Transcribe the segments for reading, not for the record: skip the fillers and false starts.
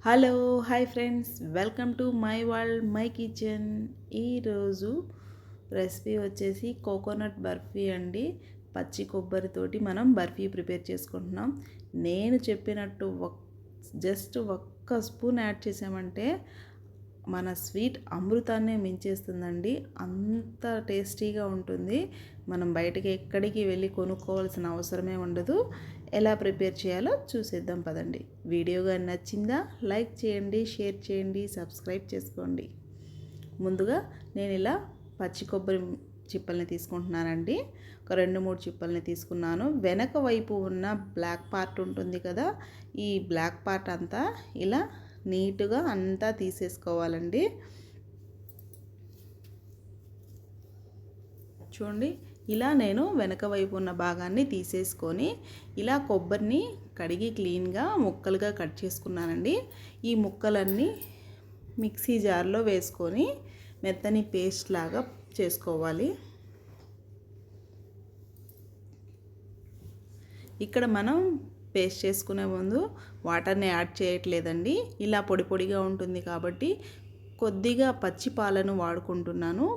Hello hi friends, welcome to my world my kitchen. ఈరోజు recipe వచ్చేసి coconut barfi అండి. పచ్చి కొబ్బరితోటి మనం బర్ఫీ ప్రిపేర్ చేసుకుంటున్నాం. నేను చెప్పినట్టు జస్ట్ ఒక్క స్పూన్ యాడ్ చేసామంటే మన స్వీట్ అమృతాన్నే మించేస్తుందండి. అంత టేస్టీగా ఉంటుంది. మనం బయటకి ఎక్కడికి వెళ్ళి కొనుక్కోవాల్సిన అవసరమే ఉండదు. ఎలా ప్రిపేర్ చేయాలో చూసేద్దాం పదండి. వీడియో కానీ నచ్చిందా లైక్ చేయండి, షేర్ చేయండి, సబ్స్క్రైబ్ చేసుకోండి. ముందుగా నేను ఇలా పచ్చి కొబ్బరి చిప్పల్ని తీసుకుంటున్నానండి. ఒక 2-3 చిప్పల్ని తీసుకున్నాను. వెనక వైపు ఉన్న బ్లాక్ పార్ట్ ఉంటుంది కదా, ఈ బ్లాక్ పార్ట్ అంతా ఇలా నీట్గా అంతా తీసేసుకోవాలండి. చూడండి, ఇలా నేను వెనక వైపు ఉన్న భాగాన్ని తీసేసుకొని ఇలా కొబ్బరిని కడిగి క్లీన్గా ముక్కలుగా కట్ చేసుకున్నానండి. ఈ ముక్కలన్నీ మిక్సీ జార్లో వేసుకొని మెత్తని పేస్ట్ లాగా చేసుకోవాలి. ఇక్కడ మనం పేస్ట్ చేసుకునే ముందు వాటర్ని యాడ్ చేయట్లేదండి. ఇలా పొడి పొడిగా ఉంటుంది కాబట్టి కొద్దిగా పచ్చి పాలను వాడుకుంటున్నాను.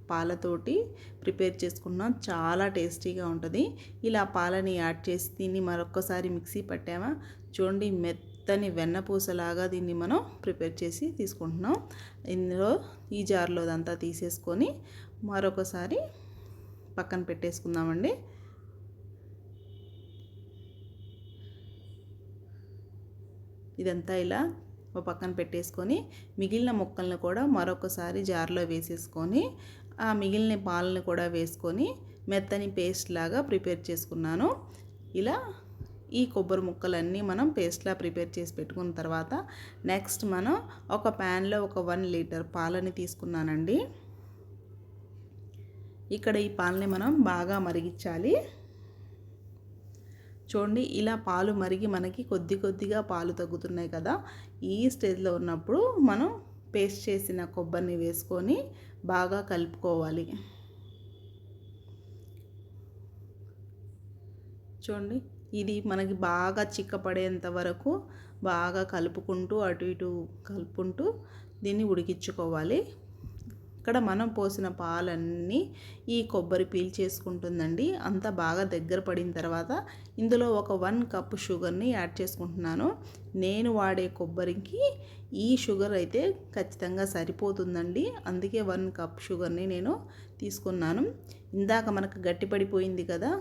పాలతోటి ప్రిపేర్ చేసుకున్నాం, చాలా టేస్టీగా ఉంటుంది. ఇలా పాలని యాడ్ చేసి దీన్ని మరొకసారి మిక్సీ పట్టామా, చూడండి మెత్తని వెన్నపూసలాగా దీన్ని మనం ప్రిపేర్ చేసి తీసుకుంటున్నాం. ఇందులో ఈ జార్లో అదంతా తీసేసుకొని మరొకసారి పక్కన పెట్టేసుకుందామండి. ఇదంతా ఇలా ఒక పక్కన పెట్టేసుకొని మిగిలిన ముక్కల్ని కూడా మరొకసారి జార్లో వేసేసుకొని ఆ మిగిలిన పాలను కూడా వేసుకొని మెత్తని పేస్ట్ లాగా ప్రిపేర్ చేసుకున్నాను. ఇలా ఈ కొబ్బరి ముక్కలన్నీ మనం పేస్ట్లా ప్రిపేర్ చేసి పెట్టుకున్న తర్వాత నెక్స్ట్ మనం ఒక ప్యాన్లో ఒక 1 లీటర్ పాలని తీసుకున్నానండి. ఇక్కడ ఈ పాలని మనం బాగా మరిగించాలి. చూడండి, ఇలా పాలు మరిగి మనకి కొద్దిగా పాలు తగ్గుతున్నాయి కదా, ఈ స్టేజ్లో ఉన్నప్పుడు మనం పేస్ట్ చేసిన కొబ్బరిని వేసుకొని బాగా కలుపుకోవాలి. చూడండి, ఇది మనకి బాగా చిక్కపడేంత వరకు బాగా కలుపుకుంటూ అటు ఇటు కలుపుకుంటూ దీన్ని ఉడికించుకోవాలి. ఇక్కడ మనం పోసిన పాలన్నీ ఈ కొబ్బరి పీల్చేసుకుంటుందండి. అంతా బాగా దగ్గర పడిన తర్వాత ఇందులో ఒక 1 కప్ షుగర్ని యాడ్ చేసుకుంటున్నాను. నేను వాడే కొబ్బరికి ఈ షుగర్ అయితే ఖచ్చితంగా సరిపోతుందండి. అందుకే 1 కప్ షుగర్ని నేను తీసుకున్నాను. ఇందాక మనకు గట్టిపడిపోయింది కదా,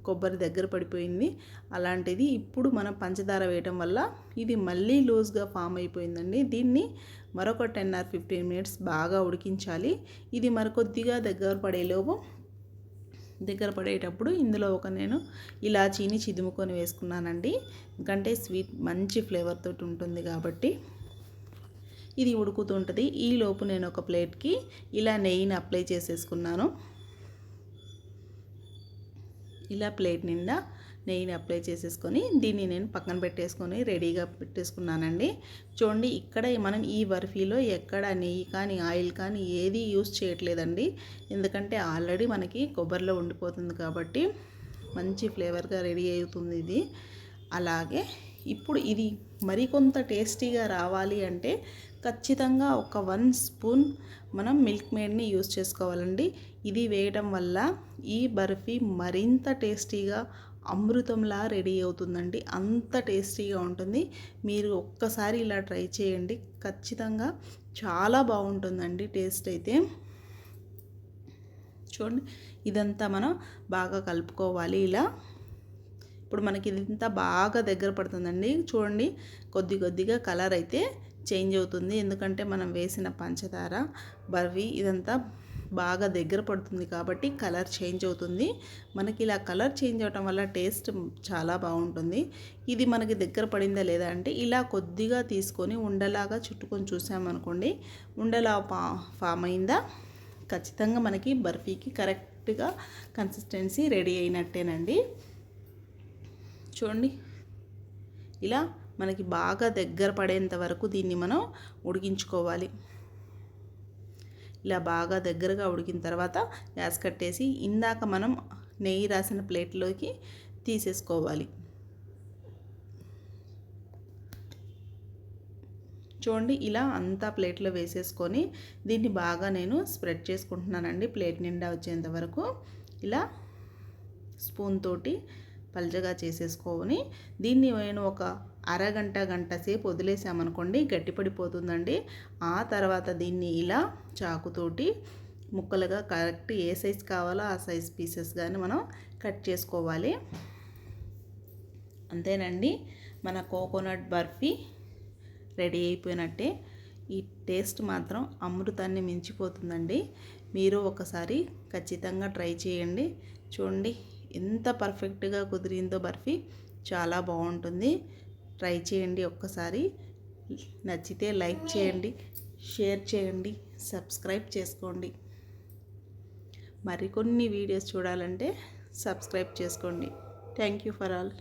కొబ్బరి దగ్గర పడిపోయింది, అలాంటిది ఇప్పుడు మనం పంచదార వేయటం వల్ల ఇది మళ్ళీ లూజ్గా ఫామ్ అయిపోయిందండి. దీన్ని మరొక 10 or 15 మినిట్స్ బాగా ఉడికించాలి. ఇది మరికొద్దిగా దగ్గర పడేటప్పుడు ఇందులో నేను ఇలాచీని చిదుముకొని వేసుకున్నానండి. ఎందుకంటే స్వీట్ మంచి ఫ్లేవర్ తోటి ఉంటుంది కాబట్టి ఇది ఉడుకుతుంటుంది. ఈలోపు నేను ఒక ప్లేట్కి ఇలా నెయ్యిని అప్లై చేసేసుకున్నాను. ఇలా ప్లేట్ నిండా నెయ్యిని అప్లై చేసేసుకొని దీన్ని నేను పక్కన పెట్టేసుకొని రెడీగా పెట్టేసుకున్నానండి. చూడండి, ఇక్కడ మనం ఈ బర్ఫీలో ఎక్కడ నెయ్యి కానీ ఆయిల్ కానీ ఏది యూస్ చేయట్లేదండి. ఎందుకంటే ఆల్రెడీ మనకి కొబ్బరిలో ఉండిపోతుంది కాబట్టి మంచి ఫ్లేవర్గా రెడీ అవుతుంది ఇది. అలాగే ఇప్పుడు ఇది మరికొంత టేస్టీగా రావాలి అంటే ఖచ్చితంగా ఒక 1 స్పూన్ మనం మిల్క్ మేడ్ని యూస్ చేసుకోవాలండి. ఇది వేయడం వల్ల ఈ బర్ఫీ మరింత టేస్టీగా అమృతంలా రెడీ అవుతుందండి. అంత టేస్టీగా ఉంటుంది. మీరు ఒక్కసారి ఇలా ట్రై చేయండి, ఖచ్చితంగా చాలా బాగుంటుందండి టేస్ట్ అయితే. చూడండి, ఇదంతా మనం బాగా కలుపుకోవాలి. ఇలా ఇప్పుడు మనకి ఇదంతా బాగా దగ్గర పడుతుందండి. చూడండి, కొద్దిగా కలర్ అయితే చేంజ్ అవుతుంది. ఎందుకంటే మనం వేసిన పంచదార బర్ఫీ ఇదంతా బాగా దగ్గర పడుతుంది కాబట్టి కలర్ చేంజ్ అవుతుంది. మనకి ఇలా కలర్ చేంజ్ అవటం వల్ల టేస్ట్ చాలా బాగుంటుంది. ఇది మనకి దగ్గర పడిందా లేదా అంటే ఇలా కొద్దిగా తీసుకొని ఉండలాగా చుట్టుకొని చూసామనుకోండి, ఉండలా ఫామ్ అయిందా, ఖచ్చితంగా మనకి బర్ఫీకి కరెక్ట్గా కన్సిస్టెన్సీ రెడీ అయినట్టేనండి. చూడండి, ఇలా మనకి బాగా దగ్గర పడేంత వరకు దీన్ని మనం ఉడికించుకోవాలి. ఇలా బాగా దగ్గరగా ఉడికిన తర్వాత గ్యాస్ కట్టేసి ఇందాక మనం నెయ్యి రాసిన ప్లేట్లోకి తీసేసుకోవాలి. చూడండి ఇలా అంతా ప్లేట్లో వేసేసుకొని దీన్ని బాగా నేను స్ప్రెడ్ చేసుకుంటున్నానండి ప్లేట్ నిండా వచ్చేంత వరకు. ఇలా స్పూన్ తోటి పల్చగా చేసేసుకొని దీన్ని నేను ఒక గంట సేపు వదిలేసామనుకోండి గట్టిపడిపోతుందండి. ఆ తర్వాత దీన్ని ఇలా చాకుతోటి ముక్కలుగా కరెక్ట్ ఏ సైజ్ కావాలో ఆ సైజ్ పీసెస్ కానీ మనం కట్ చేసుకోవాలి. అంతేనండి, మన కోకోనట్ బర్ఫీ రెడీ అయిపోయినట్టే. ఈ టేస్ట్ మాత్రం అమృతాన్ని మించిపోతుందండి. మీరు ఒకసారి ఖచ్చితంగా ట్రై చేయండి. చూడండి ఎంత పర్ఫెక్ట్గా కుదిరిందో బర్ఫీ, చాలా బాగుంటుంది. ట్రై చేయండి ఒక్కసారి. నచ్చితే లైక్ చేయండి, షేర్ చేయండి, సబ్స్క్రైబ్ చేసుకోండి. మరికొన్ని వీడియోస్ చూడాలంటే సబ్స్క్రైబ్ చేసుకోండి. Thank you for all.